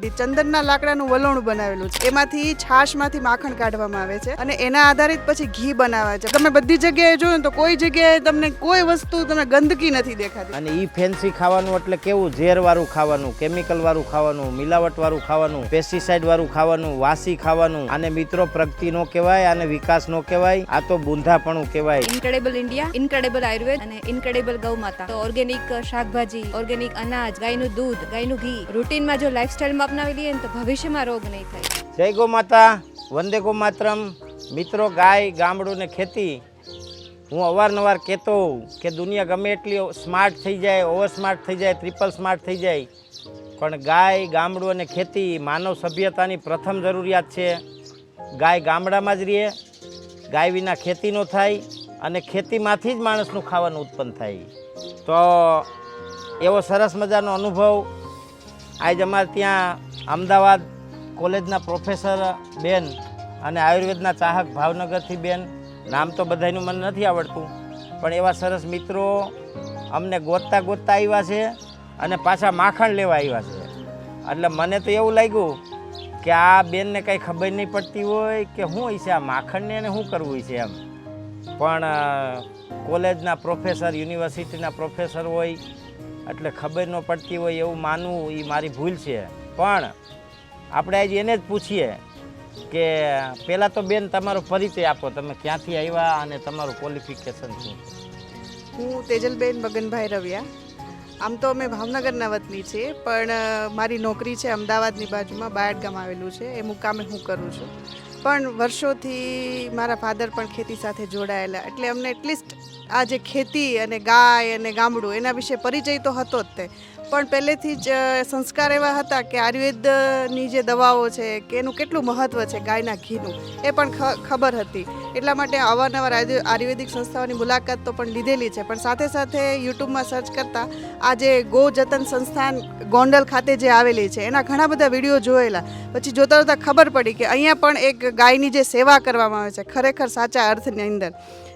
ચંદનના લાકડાનું વલોણું બનાવેલું છે, એમાંથી છાશમાંથી માખણ કાઢવામાં આવે છે અને એના આધારિત પછી ઘી બનાવે છે. તમે બધી જગ્યાએ જોયો ને તો કોઈ જગ્યાએ તમને કોઈ વસ્તુ તમને ગંદકી નથી દેખાતી. અને ઈ ફેન્સી ખાવાનું એટલે કેવું, ઝેર વાળું ખાવાનું, કેમિકલ વાળું ખાવાનું, મિલાવટ વાળું ખાવાનું, પેસ્ટિસાઇડ વાળું ખાવાનું, વાસી ખાવાનું. આને મિત્રો પ્રગતિ નો કહેવાય, આને વિકાસ નો કહેવાય, આ તો બુંધાપણું કહેવાય. ઇન્ક્રેડિબલ ઇન્ડિયા, ઇન્ક્રેડિબલ આયુર્વેદ અને ઇન્ક્રેડિબલ ગૌ માતા. તો ઓર્ગેનિક શાકભાજી, ઓર્ગેનિક અનાજ, ગાયનું દૂધ, ગાયનું ઘી રૂટીનમાં જો લાઈફસ્ટાઈલમાં અપનાવી લઈએ ને તો ભવિષ્યમાં રોગ નહીં થાય. જય ગૌ માતા, વંદે ગૌ માતરમ. મિત્રો, ગાય, ગામડું ને ખેતી, હું અવારનવાર કહેતો હોઉં કે દુનિયા ગમે એટલી સ્માર્ટ થઈ જાય, ઓવર સ્માર્ટ થઈ જાય, ટ્રિપલ સ્માર્ટ થઈ જાય, પણ ગાય, ગામડું અને ખેતી માનવ સભ્યતાની પ્રથમ જરૂરિયાત છે. ગાય ગામડામાં જ રહે, ગાય વિના ખેતી ન થાય અને ખેતીમાંથી જ માણસનું ખાવાનું ઉત્પન્ન થાય. તો એવો સરસ મજાનો અનુભવ આજ અમારે ત્યાં અમદાવાદ કોલેજના પ્રોફેસર બેન અને આયુર્વેદના ચાહક ભાવનગરથી બેન, નામ તો બધાનું મને નથી આવડતું, પણ એવા સરસ મિત્રો અમને ગોતતા ગોતતા આવ્યા છે અને પાછા માખણ લેવા આવ્યા છે. એટલે મને તો એવું લાગ્યું કે આ બેનને કંઈ ખબર નહીં પડતી હોય કે શું હોય છે આ માખણને એને શું કરવું હોય છે એમ. પણ કોલેજના પ્રોફેસર, યુનિવર્સિટીના પ્રોફેસર હોય એટલે ખબર ન પડતી હોય એવું માનવું એ મારી ભૂલ છે. પણ આપણે આજે એને જ પૂછીએ કે પહેલાં તો બેન તમારો પરિચય આપો, તમે ક્યાંથી આવ્યા અને તમારું ક્વોલિફિકેશન શું? હું તેજલબેન મગનભાઈ રવિયા. આમ તો અમે ભાવનગરના વતની છીએ, પણ મારી નોકરી છે અમદાવાદની બાજુમાં બાયડ ગામ આવેલું છે, એ મુકામે હું કરું છું. પણ વર્ષોથી મારા ફાધર પણ ખેતી સાથે જોડાયેલા, એટલે અમને એટલીસ્ટ આ જે ખેતી અને ગાય અને ગામડું એના વિશે પરિચય તો હતો જ તે, પણ પહેલેથી જ સંસ્કાર એવા હતા કે આયુર્વેદની જે દવાઓ છે કે એનું કેટલું મહત્ત્વ છે, ગાયના ઘીનું, એ પણ ખબર હતી. એટલા માટે અવારનવાર આયુર્વેદિક સંસ્થાઓની મુલાકાત તો પણ લીધેલી છે. પણ સાથે સાથે યુટ્યુબમાં સર્ચ કરતાં આ જે ગૌ જતન સંસ્થાન ગોંડલ ખાતે જે આવેલી છે એના ઘણા બધા વિડીયો જોયેલા. પછી જોતા જોતા ખબર પડી કે અહીંયા પણ એક ગાયની જે સેવા કરવામાં આવે છે ખરેખર સાચા અર્થની અંદર.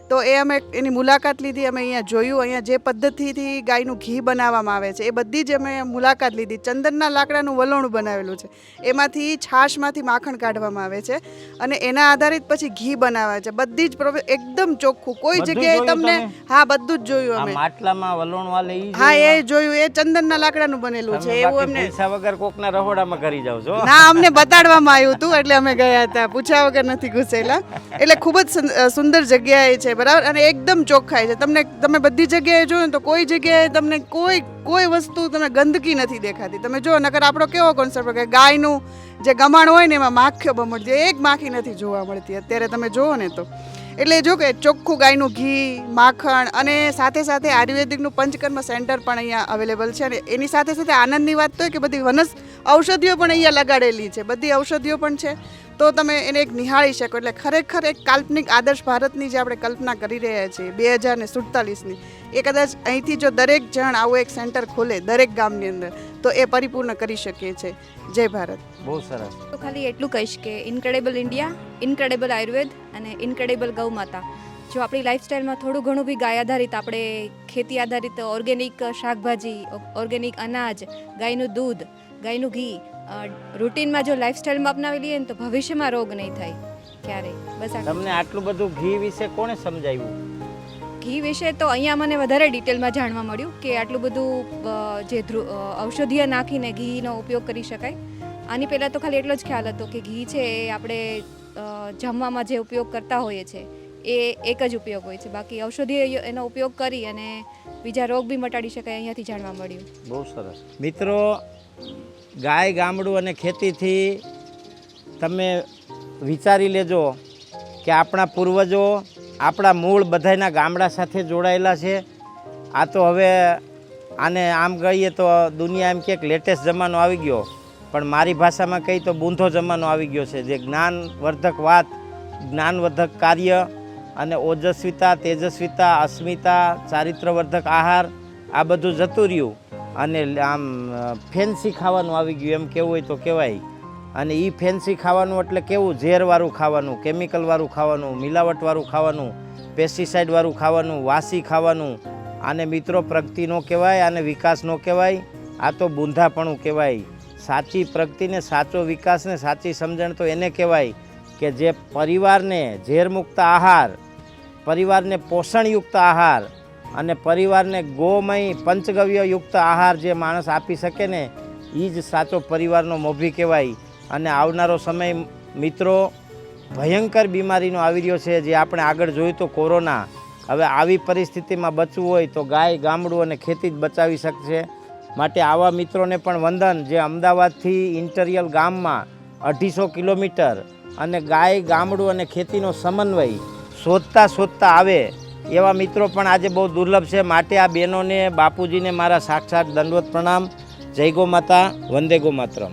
તો એ અમે એની મુલાકાત લીધી, અમે અહીંયા જોયું, અહીંયા જે પદ્ધતિથી ગાયનું ઘી બનાવવામાં આવે છે એ બધી જ અમે મુલાકાત લીધી. ચંદનના લાકડાનું વલોણું બનાવેલું છે, એમાંથી છાશમાંથી માખણ કાઢવામાં આવે છે અને એના આધારિત પછી ઘી બનાવે છે. બધી જ એકદમ ચોખ્ખું, કોઈ જગ્યાએ તમને, હા બધું જ જોયું અમે. માટલામાં વલોણ વાલે હા એ જોયું, એ ચંદનના લાકડાનું બનેલું છે એવું અમને. પૈસા વગર કોકના રહોડામાં કરી જાવ છો? ના, અમને બતાડવામાં આવ્યું હતું એટલે અમે ગયા હતા, પૂછ્યા વગર નથી ઘૂસેલા. એટલે ખૂબ જ સુંદર જગ્યાએ છે, બરાબર, અને એકદમ ચોખ્ખાઈ છે. તમે બધી જગ્યાએ જોયો ને તો કોઈ જગ્યાએ તમને કોઈ વસ્તુ તમને ગંદકી નથી દેખાતી. તમે જો, નકર આપણો કેવો કોન્સેપ્ટ કે ગાયનું જે ગમાણ હોય ને એમાં માખીઓ બમણતી, એક માખી નથી જોવા મળતી અત્યારે તમે જુઓ ને તો. એટલે જો કે ચોખ્ખું ગાયનું ઘી, માખણ, અને સાથે સાથે આયુર્વેદિકનું પંચકર્મ સેન્ટર પણ અહીંયા અવેલેબલ છે. અને એની સાથે સાથે આનંદની વાત તો કે બધી ઔષધિઓ પણ અહીંયા લગાડેલી છે, બધી ઔષધિઓ પણ છે. તો તમે એને એક નિહાળી શકો. એટલે ખરેખર એક કાલ્પનિક આદર્શ ભારતની જે આપણે કલ્પના કરી રહ્યા છીએ 2047ની, એ કદાચ અહીંથી જો દરેક જણ આવું એક સેન્ટર ખોલે દરેક ગામની અંદર તો એ પરિપૂર્ણ કરી શકીએ છીએ. જય ભારત. બહુ સરસ. તો ખાલી એટલું કહીશ કે ઇન્ક્રેડિબલ ઇન્ડિયા, ઇન્ક્રેડિબલ આયુર્વેદ અને ઇન્ક્રેડિબલ ગૌ માતા. જો આપણી લાઈફસ્ટાઈલમાં થોડું ઘણું બી ગાય આધારિત, આપણે ખેતી આધારિત ઓર્ગેનિક શાકભાજી, ઓર્ગેનિક અનાજ, ગાયનું દૂધ, ગાયનું ઘી રૂટીનમાં જો લાઈફસ્ટાઈલમાં અપનાવી લઈએ ને તો ભવિષ્યમાં રોગ નહીં થાય ક્યારેય. બસ તમને આટલું બધું ઘી વિશે કોણે સમજાવ્યું? ઘી વિશે તો અહીંયા મને વધારે ડિટેલમાં જાણવા મળ્યું કે આટલું બધું જે ઔષધીય નાખીને ઘીનો ઉપયોગ કરી શકાય. આની પહેલાં તો ખાલી એટલો જ ખ્યાલ હતો કે ઘી છે એ આપણે જમવામાં જે ઉપયોગ કરતા હોઈએ છીએ એ એક જ ઉપયોગ હોય છે, બાકી ઔષધીય એનો ઉપયોગ કરી અને બીજા રોગ બી મટાડી શકાય, અહીંયાથી જાણવા મળ્યું. બહુ સરસ. મિત્રો, ગાય, ગામડું અને ખેતીથી તમે વિચારી લેજો કે આપણા પૂર્વજો, આપણા મૂળ બધાના ગામડા સાથે જોડાયેલા છે. આ તો હવે આને આમ કહીએ તો દુનિયા એમ કે લેટેસ્ટ જમાનો આવી ગયો, પણ મારી ભાષામાં કહી તો બૂંધો જમાનો આવી ગયો છે. જે જ્ઞાનવર્ધક વાત, જ્ઞાનવર્ધક કાર્ય અને ઓજસ્વીતા, તેજસ્વીતા, અસ્મિતા, ચારિત્રવર્ધક આહાર, આ બધું જતું રહ્યું અને આમ ફેન્સી ખાવાનું આવી ગયું એમ કહેવું હોય તો કહેવાય. અને એ ફેન્સી ખાવાનું એટલે કેવું, ઝેરવાળું ખાવાનું, કેમિકલવાળું ખાવાનું, મિલાવટવાળું ખાવાનું, પેસ્ટિસાઇડવાળું ખાવાનું, વાસી ખાવાનું. આને મિત્રો પ્રગતિ ન કહેવાય, આને વિકાસ ન કહેવાય, આ તો બુંધાપણું કહેવાય. સાચી પ્રગતિને, સાચો વિકાસને, સાચી સમજણ તો એને કહેવાય કે જે પરિવારને ઝેરમુક્ત આહાર, પરિવારને પોષણયુક્ત આહાર અને પરિવારને ગોમય પંચગવ્યયુક્ત આહાર જે માણસ આપી શકે ને, એ જ સાચો પરિવારનો મોભી કહેવાય. અને આવનારો સમય મિત્રો ભયંકર બીમારીનો આવી રહ્યો છે, જે આપણે આગળ જોયું તો કોરોના. હવે આવી પરિસ્થિતિમાં બચવું હોય તો ગાય, ગામડું અને ખેતી જ બચાવી શકશે. માટે આવા મિત્રોને પણ વંદન, જે અમદાવાદથી ઇન્ટિરિયર ગામમાં 250 કિલોમીટર અને ગાય, ગામડું અને ખેતીનો સમન્વય શોધતા આવે એવા મિત્રો પણ આજે બહુ દુર્લભ છે. માટે આ બહેનોને, બાપુજીને મારા સાક્ષાત દંડવત પ્રણામ. જય ગો માતા, વંદે ગો માતરમ.